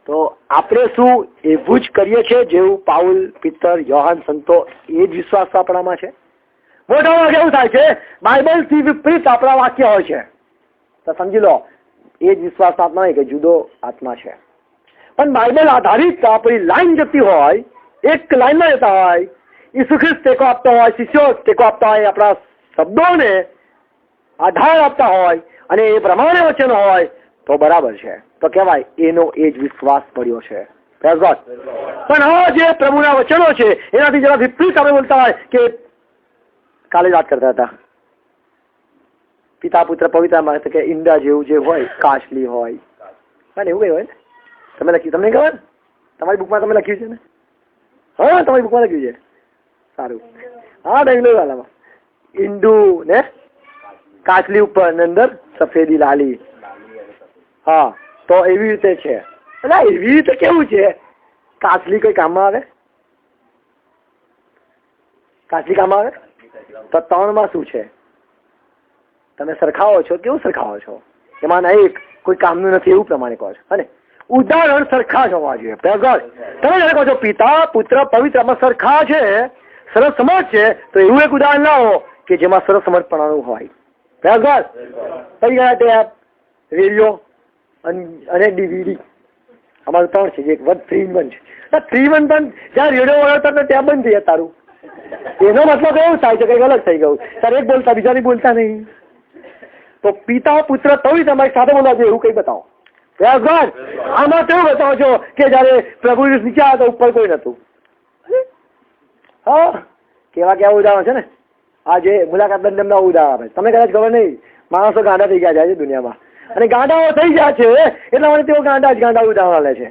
તો આપણે શું એવું જ કરીએ છીએ જેવું પાઉલ, પિતર, યોહાન, સંતો એ જ વિશ્વાસ આપણામાં છે? મોટા ભાગે એવું થાય છે બાઇબલ થી વિપરીત આપણા વાક્ય હોય છે, તો સમજી લો એ જ વિશ્વાસ આત્મા નહીં કે જુદો આત્મા છે. પણ બાઇબલ આધારિત આપણી લાઈન જતી હોય, એક લાઈનમાં જતા હોય, ઈસુ ખ્રિસ્ત ટેકો આપતો હોય, શિષ્યો ટેકો આપતા હોય, આપણા શબ્દોને આધાર આપતા હોય, અને એ પ્રમાણે વચન હોય તો બરાબર છે, તો કહેવાય એનો એ જ વિશ્વાસ પડ્યો છે. Praise God. પણ આ જે પ્રભુના વચનો છે એનાથી જરા વિપરીત આપણે બોલતા હોય કે કાલે જ વાત કરતા હતા પિતા પુત્ર પવિત્રમાં કે ઈંડા જેવું જે હોય કાચલી હોય ને એવું કઈ હોય ને તમે લખ્યું તમને ખબર તમારી બુકમાં તમે લખ્યું છે ને? હા તમારી બુકમાં લખ્યું છે. સારું. હા બેંગ્લોર વાલામાં ઈંડું ને કાચલી ઉપર ને અંદર સફેદી લાલી. હા તો એવી રીતે છે. એટલે એવી રીતે કેવું છે? કાચલી કઈ કામમાં આવે? કાચલી કામમાં આવે? તો 3 માં શું છે? તમે સરખાવો છો, કેવું સરખાવો છો? એમાં એક કોઈ કામનું નથી એવું પ્રમાણે કહો છો. અને ઉદાહરણ સરખા જ હોવા જોઈએ. તમે જયારે કહો છો પિતા પુત્ર પવિત્રમાં સરખા છે, સરસ સમજ છે, તો એવું એક ઉદાહરણ લાવો કે જેમાં સરસ સમજપણાનું હોય. પછી ગયા તે રેડિયો અને DVD અમારું 3 છે, એક 3 in 1 છે. 3 in 1 પણ જ્યાં રેડિયો વળતા ત્યાં બંધ થઈ તારું, એનો મતલબ એવું થાય છે કઈક અલગ થઈ ગયું. તારે એક બોલતા બીજા બોલતા નહીં. તો પિતા પુત્ર પવિત્ર તમારી સાથે બોલવા જોઈએ એવું કઈ બતાવો. આમાં કેવું બતાવો છો કે જયારે પ્રભુ નીચે આવ્યા તો ઉપર કોઈ નતું? હા કેવા કેવા ઉદાહરણ છે ને. આ જે મુલાકાત બંધનના ઉદાહરણ આપે તમે કદાચ ખબર નહીં, માણસો ગાંડા થઈ ગયા છે દુનિયામાં, અને ગાંડાઓ થઈ ગયા છે એટલા માટે તેઓ ગાંડા ઉદાહરણ લે છે.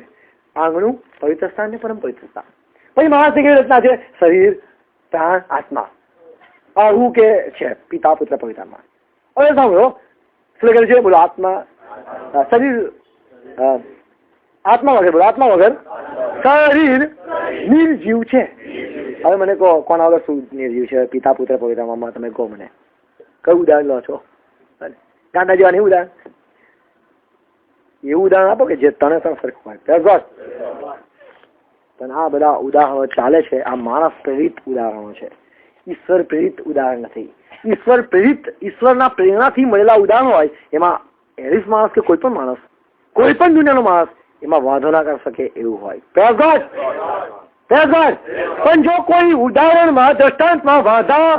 આંગણું પવિત્ર સ્થાન ને પરમ પવિત્ર સ્થાન. પછી માણસની કેવી રચના છે? શરીર પ્રાણ આત્મા. આવું કે છે પિતા પુત્ર પવિત્રમાં. હવે સાંભળો શું લખેલું છે? બોલો આત્મા શરીર આત્મા વગર, બોલો આત્મા વગર શરીર નિર્જીવ છે. હવે મને કહો કોના વગર શું નિર્જીવ છે? પિતા પુત્ર પવિત્રમાં તમે કહો મને કયું ઉદાહરણ લો છો? ગાંડા જેવા નહીં ઉદાહરણ, એવું ઉદાહરણ આપો કે જે તને સરખું હોય. પણ આ બધા ઉદાહરણો ચાલે છે, આ માણસ પ્રેરિત ઉદાહરણો છે, ઈશ્વર પ્રેરિત ઉદાહરણ નથી. ઈશ્વર પ્રેરિત ઈશ્વરના પ્રેરણાથી મળેલા ઉદાહરણો હોય એમાં એરિસ માણસ કે કોઈ પણ માણસ, કોઈ પણ દુનિયાનો માણસ એમાં વાંધો ના કરી શકે એવું હોય. પણ જો કોઈ ઉદાહરણમાં દ્રષ્ટાંતમાં વાંધા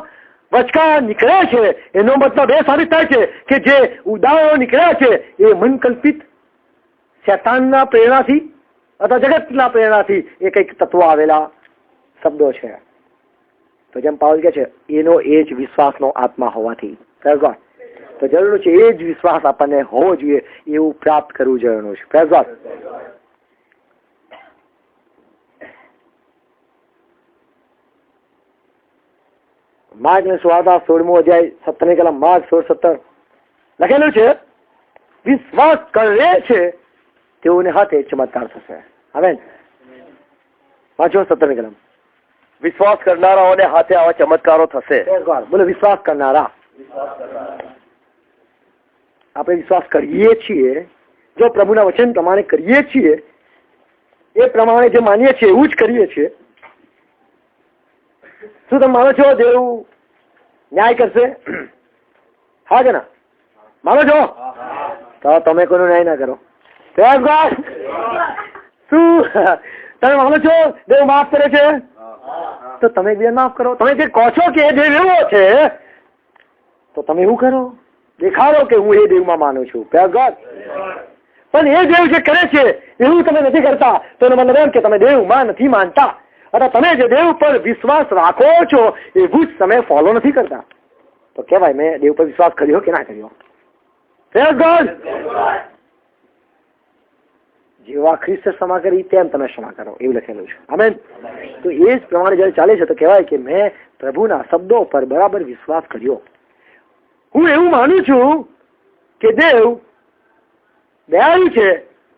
વચકા નીકળે છે એનો મતલબ એ સાબિત થાય છે કે જે ઉદાહરણો નીકળ્યા છે એ મનકલ્પિત શૈતાનના પ્રેરણાથી અથવા જગતના પ્રેરણાથી એ કંઈક તત્વો આવેલા શબ્દો છે. તો જેમ પાઉલ કહે છે એનો એ જ વિશ્વાસનો આત્મા હોવાથી તો જરૂર છે એ જ વિશ્વાસ આપણને હોવો જોઈએ, એવું પ્રાપ્ત કરવું જરૂર છે. માર્ક ને સુવાર્તા 16મો અધ્યાય 17 કલમ માર્ક 16:17 લખેલું છે વિશ્વાસ કરે છે તેઓને હાથે ચમત્કાર થશે. હવે વાંચો 17 કલમ. વિશ્વાસ કરનારાઓને હાથે આવા ચમત્કારો થશે. બોલો વિશ્વાસ કરનારા. આપણે વિશ્વાસ કરીએ છીએ, જો પ્રભુના વચન પ્રમાણે કરીએ છીએ, એ પ્રમાણે જે માનીએ છીએ એવું જ કરીએ છીએ. શું તમે માનો છો દેવ ન્યાય કરશે? હા કે ના માનો છો? તો તમે કોઈનો ન્યાય ના કરો. શું તમે માનો છો દેવ માફ કરે છે? તો તમે બે માફ કરો. તમે જે કહો છો કે એ દેવ એવો છે તો તમે એવું કરો, દેખાડો કે હું એ દેવમાં માનું છું. પણ એ દેવ જે કરે છે એવું તમે નથી કરતા તો એનો મતલબ એમ કે તમે દેવમાં નથી માનતા, અથવા તમે જે દેવ પર વિશ્વાસ રાખો છો એવું જ તમે ફોલો નથી કરતા. તો કેવાય મેં દેવ પર વિશ્વાસ કર્યો કે ના કર્યો? જેવા ખ્રિસ્ત ક્ષમા કરી તેમ તમે ક્ષમા કરો એવું લખેલું છે. આમેન. તો એ જ પ્રમાણે જયારે ચાલે છે તો કહેવાય કે મેં પ્રભુના શબ્દો પર બરાબર વિશ્વાસ કર્યો. હું એવું માનું છું કે દેવ દયાળુ છે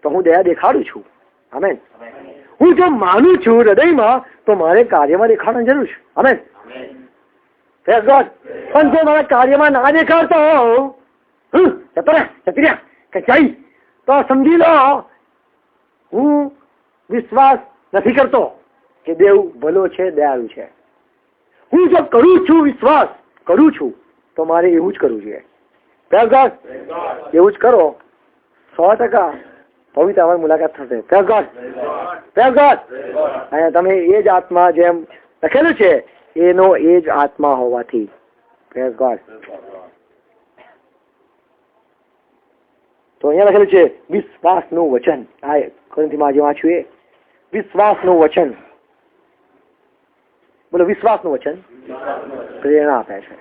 તો હું દયા દેખાડું છું. આમેન. હું જો માનું છું હૃદયમાં તો મારે કાર્યમાં દેખાડવાની જરૂર છે. આમેન. પણ જો મારા કાર્યમાં ના દેખાડતો તો સમજી લો હું વિશ્વાસ નથી કરતો કે દેવ ભલો છે, દયાળુ છે. હું જો કરું છું, વિશ્વાસ કરું છું, તો મારે એવું જ કરવું જોઈએ. એવું જ કરો 100% પવિત્ર મુલાકાત થશે. અને તમે એ જ આત્મા જેમ લખેલું છે એનો એ જ આત્મા હોવાથી તો અહીંયા લખેલું છે વિશ્વાસનું વચન. આ કોરિન્થીમાં જે વાંચ્યું એ વિશ્વાસનું વચન. બોલો, વિશ્વાસનું વચન પ્રેરણા આપે છે.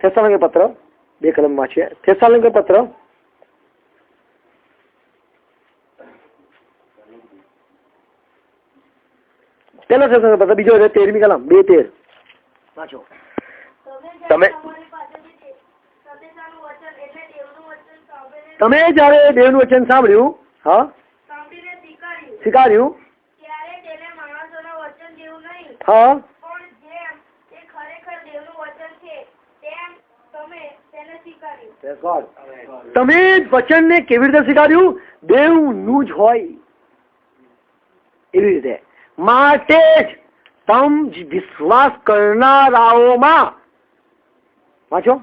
થેસ્સલોનિકે પત્ર 2 કલમમાં છે. થેસ્સલોનિકે પત્ર પેલો થેસ્સલોનિકે પત્ર બીજો છે 13મી કલમ 2:13 વાંચો. તમે જયારે દેવનું વચન સાંભળ્યું, હા, સ્વીકાર્યું, હા, તમે વચનને કેવી રીતે સ્વીકાર્યું? દેવનું જ હોય એવી રીતે. માટે જ તમ વિશ્વાસ કરનારાઓમાં વાંચો.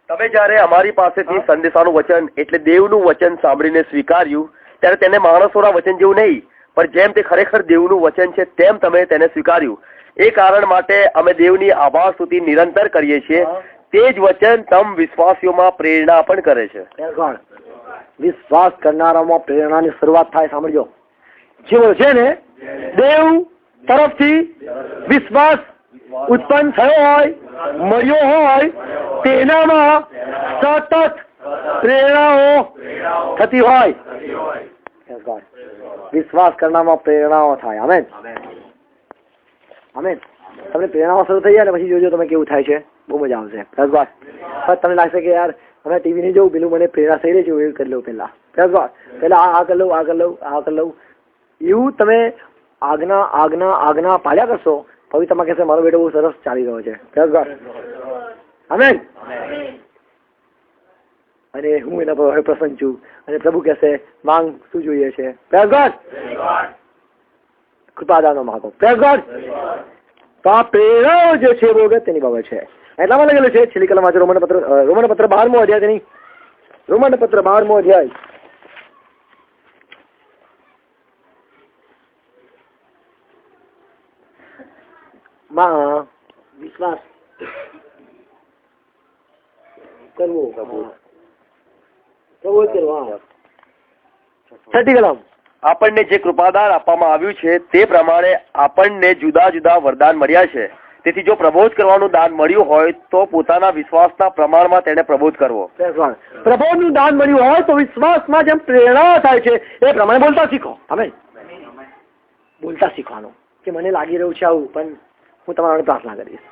તમે જ્યારે અમારી પાસેથી સંદેશાનું વચન એટલે દેવનું વચન સાંભળીને સ્વીકાર્યું ત્યારે તેને માણસોના વચન જેવું નહીં, પણ જેમ તે ખરેખર દેવનું વચન છે તેમ તમે તેને સ્વીકાર્યું. એ કારણ માટે અમે દેવની આભાર સ્તુતિ નિરંતર કરીએ છીએ. તે જ વચન તમ વિશ્વાસીઓમાં પ્રેરણા પણ કરે છે. વિશ્વાસ કરનારામાં પ્રેરણાની શરૂઆત થાય. સાંભળજો, જેવો છે ને દેવ તરફથી વિશ્વાસ ઉત્પન્ન થયો હોય, મળ્યો હોય, તેનામાં સતત પ્રેરણાઓ થતી હોય. વિશ્વાસ કરનારમાં પ્રેરણાઓ થાય. Amen, amen. તમને પ્રેરણાઓ શરૂ થઈ જાય ને પછી જોજો તમે કેવું થાય છે. બહુ મજા આવશે. તમને લાગશે કે યાર હવે ટીવી નહીં જોઉં, પેલું મને પ્રેરણા થઈ રહી છે, એવું કરી લઉં. પેલા આ કરી લઉં, આ કરી લઉં, આ કરી લઉં. એવું તમે આજ્ઞા પાડ્યા કરશો, પવિત્રમાં કહેશે મારો બેટો બહુ સરસ ચાલી રહ્યો છે. આમેન. અને હું એના પર પ્રસન્ન છું. અને પ્રભુ કહેશે માંગ શું જોઈએ છે. કૃપાદાનો માગો. તો આ પ્રેરણાઓ જે છે બહુ અગત્યની બાબત છે. એટલામાં લખેલું છે છેલ્લી કલમ વાંચો. રોમન પત્ર 12મો અધ્યાય. તેની રોમન પત્ર 12મો અધ્યાય માં વિશ્વાસ કરવો. છઠ્ઠી કલમ. આપણને જે કૃપાદાન આપવામાં આવ્યું છે તે પ્રમાણે આપણને જુદા જુદા વરદાન મળ્યા છે. તેથી જો પ્રબોધ કરવાનું દાન મળ્યું હોય તો પોતાના વિશ્વાસના પ્રમાણમાં તેને પ્રબોધ કરવો. પ્રબોધનું દાન મળ્યું હોય તો વિશ્વાસમાં જેમ પ્રેરણા થાય છે એ પ્રમાણે બોલતા શીખો. તમે બોલતા શીખવાનું કે મને લાગી રહ્યું છે આવું, પણ હું તમારા પ્રાર્થના કરીશ.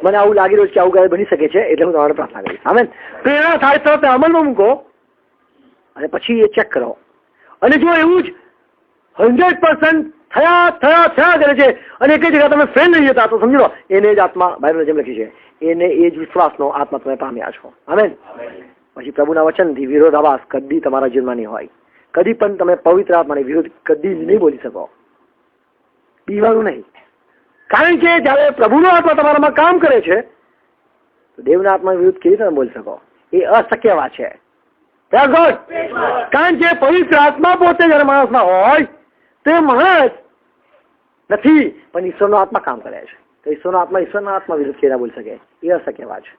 મને આવું લાગી રહ્યું છે આવું કઈ બની શકે છે એટલે હું તમારે પ્રાર્થના કરીશ. આમેન. પ્રેરણા થાય તરત અમલમાં મૂકો અને પછી એ ચેક કરો. અને જો એવું જ 100% થયા કરે છે અને એક જગ્યા તમે ફેલ નહીં જતા તો સમજી લો એને જ આત્મા, બાઇબલ જેમ લખી છે, એને એ જ વિશ્વાસનો આત્મા તમે પામ્યા છો. આમેન. પછી પ્રભુના વચનથી વિરોધાભાસ કદી તમારા જીવનમાં નહીં હોય. કદી પણ તમે પવિત્ર આત્માની વિરુદ્ધ કદી નહીં બોલી શકો. પીવાનું નહીં. કારણ કે જયારે પ્રભુનો આત્મા તમારામાં કામ કરે છે તો દેવના આત્મા વિરુદ્ધ કેવી રીતે બોલી શકો? એ અશક્ય વાત છે. કારણ કે પવિત્ર આત્મા પોતે જયારે માણસમાં હોય તે માણસ નથી, પણ ઈશ્વરનો આત્મા કામ કરે છે. તો ઈશ્વરનો આત્મા ઈશ્વરના આત્મા વિરુદ્ધ કેવી બોલી શકે? એ અશક્ય વાત છે.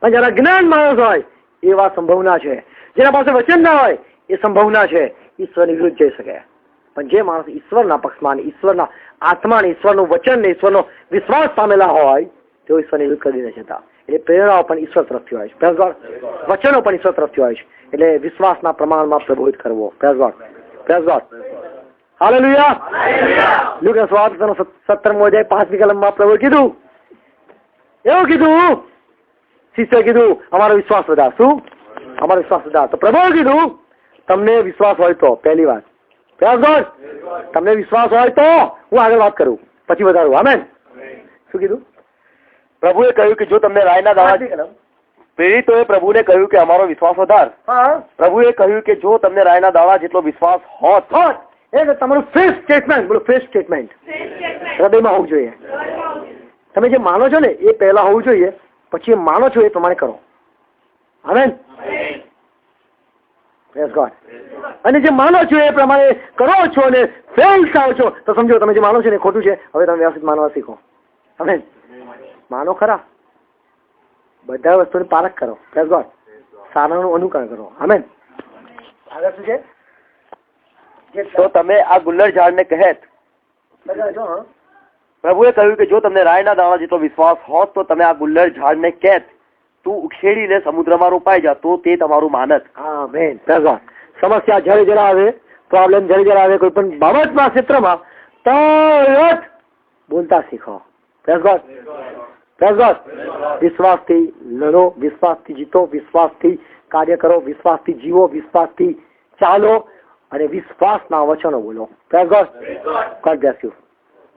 પણ જયારે જ્ઞાન માણસ હોય એ વાત સંભાવના છે. જેના પાસે વચન ના હોય એ સંભાવના છે ઈશ્વરની વિરુદ્ધ જઈ શકે. પણ જે માણસ ઈશ્વરના પક્ષમાં, ઈશ્વરના આત્માને, ઈશ્વરનું વચન ને ઈશ્વરનો વિશ્વાસ પામેલા હોય તેઓ ઈશ્વરની વિરુદ્ધ કરી નથી જતા. એટલે પ્રેરણાઓ પણ ઈશ્વર તરફથી હોય છે. વચનો પણ ઈશ્વર તરફથી હોય છે. એટલે વિશ્વાસના પ્રમાણમાં પ્રબોધિત કરવો. હાલેલુયા. લુકાસ સુવાર્તાનો 17મો અધ્યાય 5મી કલમમાં પ્રભુએ કીધું, એવું કીધું, શિષ્ય કીધું અમારો વિશ્વાસ વધાર. શું? અમારો વિશ્વાસ વધાર. તો પ્રભુએ કીધું તમને વિશ્વાસ હોય તો, પહેલી વાત તમને વિશ્વાસ હોય તો હું આગળ વાત કરું, પછી વધારું. આમેન. શું કીધું? પ્રભુએ કહ્યું કે જો તમને રાયના દાણા, પ્રેરિતોએ પ્રભુને કહ્યું કે અમારો વિશ્વાસ વધાર. પ્રભુએ કહ્યું કે જો તમને રાયના દાણા જેટલો વિશ્વાસ હોત એ તમારું ફેસ સ્ટેટમેન્ટ, બોલો ફેસ સ્ટેટમેન્ટ હૃદયમાં હોવું જોઈએ. તમે જે માનો છો ને એ પહેલા હોવું જોઈએ, પછી એ માનો છો એ પ્રમાણે કરો. આમેન. અને જે માનો છો એ પ્રમાણે કરો છો અને ફેલ થાવ છો તો સમજો તમે જે માનો છો ને ખોટું છે. હવે તમે વ્યવસ્થિત માનવા શીખો. આમેન. માનો ખરા, બધા વસ્તુની પારખ કરો. સારાનું અનુકરણ કરો. આમેન. આગળ શું છે? તો તમે આ ગુલ્લર ઝાડને કહેત, પ્રભુએ કહ્યું કે જો તમને રાયના દાણા જેટલો વિશ્વાસ હોત તો તમે આ ગુલ્લર ઝાડને કહેત તું ઉખેડીને સમુદ્રમાં રોપાઈ જા, તો તે તમારું માનત. આમેન. સમસ્યા જ્યારે જરા આવે, પ્રોબ્લેમ જ્યારે જરા આવે, કોઈ પણ બાબતમાં ક્ષેત્રમાં તરત બોલતા શીખો. Praise God. Praise God. વિશ્વાસથી લડો, વિશ્વાસથી જીતો, વિશ્વાસથી કાર્ય કરો, વિશ્વાસથી જીવો, વિશ્વાસથી ચાલો અને વિશ્વાસના વચનો બોલો. Praise God. God bless you.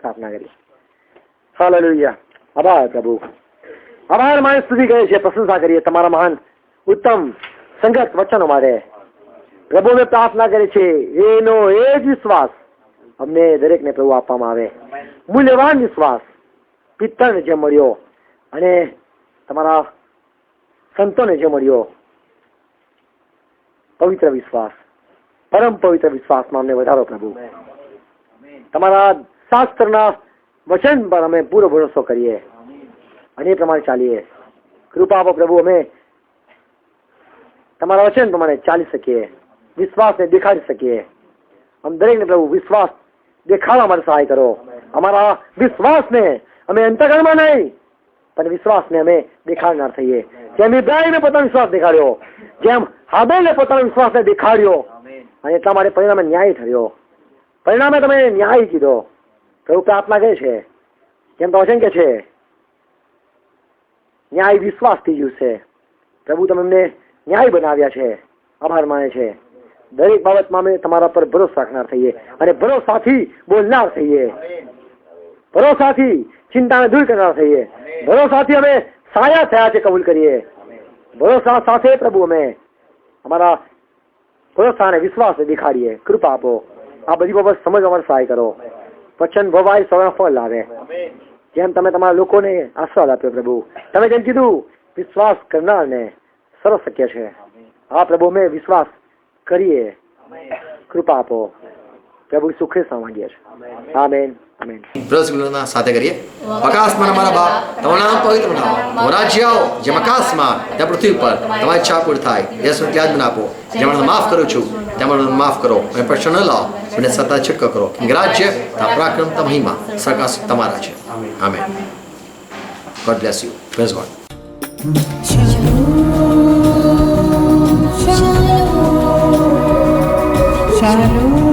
પ્રાર્થના કરીએ. હાલેલુયા. આભાર પ્રભુ. આભાર મારી સ્તુતિ કરે છે, પ્રશંસા કરીએ તમારા મહાન ઉત્તમ સંગત વચનો માટે. પ્રભુ મેં પ્રાર્થના કરી છે એનો એ જ વિશ્વાસ અમને દરેકને પ્રભુ આપવામાં આવે. મૂલ્યવાન વિશ્વાસ પિત્તળને જે મળ્યો અને તમારા સંતોને જે મળ્યો પવિત્ર વિશ્વાસ, પરમ પવિત્ર વિશ્વાસમાં અમને વધારો પ્રભુ. તમારા શાસ્ત્રના વચન પર અમે પૂરો ભરોસો કરીએ અને એ પ્રમાણે ચાલીએ. કૃપા આપો પ્રભુ, અમે તમારા વચન પ્રમાણે ચાલી શકીએ, વિશ્વાસને દેખાડી શકીએ. આમ દરેકને પ્રભુ વિશ્વાસ દેખાડવા માટે સહાય કરો. અમારા વિશ્વાસને અમે અંતકરણમાં નહીં પણ વિશ્વાસને અમે દેખાડનાર થઈએ. જેમ ઇબ્રાહીમે પોતાનો વિશ્વાસ દેખાડ્યો, જેમ હાબેલે પોતાનો વિશ્વાસને દેખાડ્યો અને એટલા માટે પરિણામે ન્યાય થયો. પરિણામે તમે ન્યાય કીધો. પ્રભુ પ્રાર્થના કહે છે જેમ તો વચન કે છે ન્યાય વિશ્વાસથી જીવશે. પ્રભુ તમે અમને ન્યાય બનાવ્યા છે. આભાર માને છે. દરેક બાબતમાં અમે તમારા પર ભરોસો રાખનાર થઈએ અને ભરોસાથી બોલનાર થઈએ, ભરોસાથી ચિંતાને દૂર કરનાર થઈએ, ભરોસાથી અમે સાયા થયા છે કબૂલ કરીએ. ભરોસા સાથે પ્રભુ અમે અમારા ભરોસા અને વિશ્વાસને દેખાડીએ. કૃપા આપો. આ બધી બાબત સમજવા માટે સહાય કરો. વચન ભવાય સૌના ફળ લાવે. જેમ તમે તમારા લોકોને આશીર્વાદ આપ્યો પ્રભુ, તમે જેમ કીધું વિશ્વાસ કરનારને સરસ શક્ય છે. હા પ્રભુ, અમે વિશ્વાસ કરીએ. કૃપા આપો પ્રભુ. સુખે માંગીએ છીએ. આમેન. આમેન. બ્રજગુલના સાથે કરીએ. આકાશમાં અમારા બાપ, તમારું નામ પવિત્ર બનાવો, તમારું રાજ્ય આવો, જેમ આકાશમાં તેમ પૃથ્વી પર તમારી ઈચ્છા પૂરી થાય. યસનું ત્યાજ મને આપો, જેમ હું માફ કરું છું તેમ મને માફ કરો, અને પ્રશ્ન ન લાવો મને સત્તા છૂટકો કરો. રાજ્ય પરાક્રમ મહિમા સરકાર તમારા છે. Amen. God bless you. Praise God. Shalom.